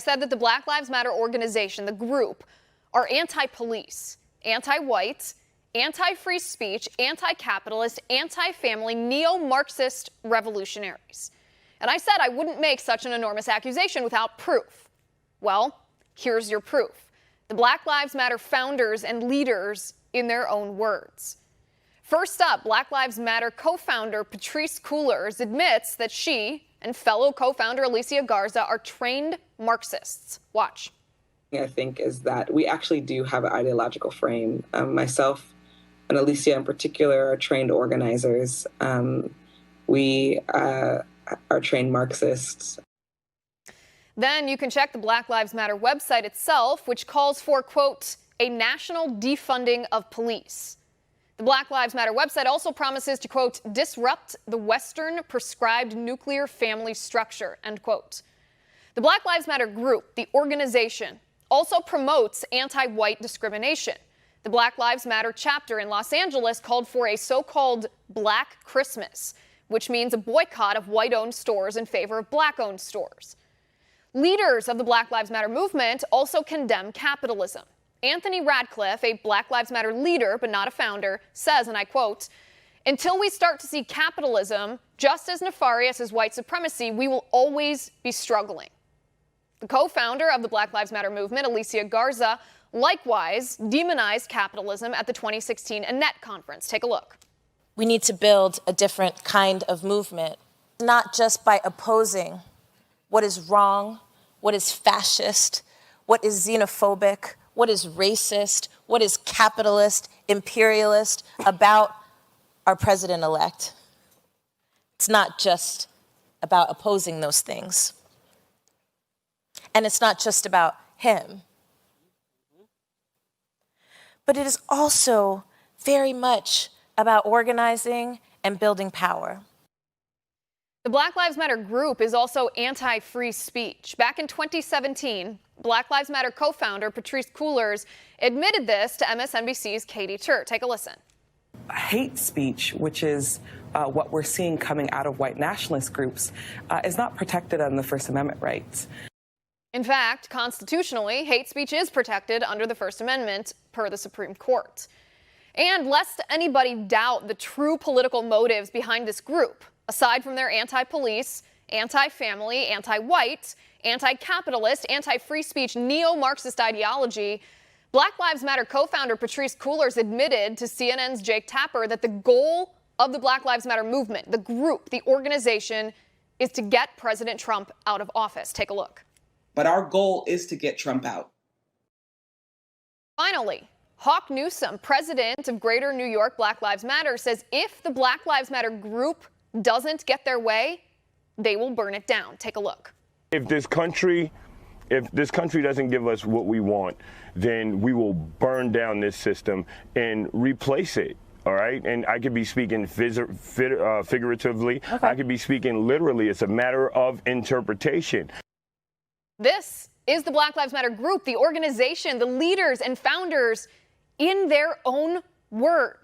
said that the Black Lives Matter organization, the group, are anti-police, anti-white, anti-free speech, anti-capitalist, anti-family, neo-Marxist revolutionaries. And I said I wouldn't make such an enormous accusation without proof. Well, here's your proof. The Black Lives Matter founders and leaders in their own words. First up, Black Lives Matter co-founder Patrisse Cullors admits that she and fellow co-founder Alicia Garza are trained Marxists. Watch. I think is that we actually do have an ideological frame. Myself and Alicia in particular are trained organizers. We are trained Marxists. Then you can check the Black Lives Matter website itself, which calls for, quote, a national defunding of police. The Black Lives Matter website also promises to, quote, disrupt the Western prescribed nuclear family structure, end quote. The Black Lives Matter group, the organization, also promotes anti-white discrimination. The Black Lives Matter chapter in Los Angeles called for a so-called Black Christmas, which means a boycott of white-owned stores in favor of black-owned stores. Leaders of the Black Lives Matter movement also condemn capitalism. Anthony Radcliffe, a Black Lives Matter leader but not a founder, says, and I quote, until we start to see capitalism just as nefarious as white supremacy, we will always be struggling. The co-founder of the Black Lives Matter movement, Alicia Garza, likewise demonized capitalism at the 2016 ANET conference. Take a look. We need to build a different kind of movement, not just by opposing what is wrong, what is fascist, what is xenophobic, what is racist, what is capitalist, imperialist about our president-elect. It's not just about opposing those things. And it's not just about him. But it is also very much about organizing and building power. The Black Lives Matter group is also anti-free speech. Back in 2017, Black Lives Matter co-founder Patrisse Cullors admitted this to MSNBC's Katie Tur. Take a listen. Hate speech, which is what we're seeing coming out of white nationalist groups, is not protected under the First Amendment rights. In fact, constitutionally, hate speech is protected under the First Amendment per the Supreme Court. And lest anybody doubt the true political motives behind this group, aside from their anti-police, anti-family, anti-white, anti-capitalist, anti-free speech, neo-Marxist ideology, Black Lives Matter co-founder Patrisse Cullors admitted to CNN's Jake Tapper that the goal of the Black Lives Matter movement, the group, the organization, is to get President Trump out of office. Take a look. But our goal is to get Trump out. Finally, Hawk Newsome, president of Greater New York Black Lives Matter, says if the Black Lives Matter group doesn't get their way, they will burn it down. Take a look. If this country doesn't give us what we want, then we will burn down this system and replace it. All right. And I could be speaking figuratively. Okay. I could be speaking literally. It's a matter of interpretation. This is the Black Lives Matter group, the organization, the leaders and founders in their own words.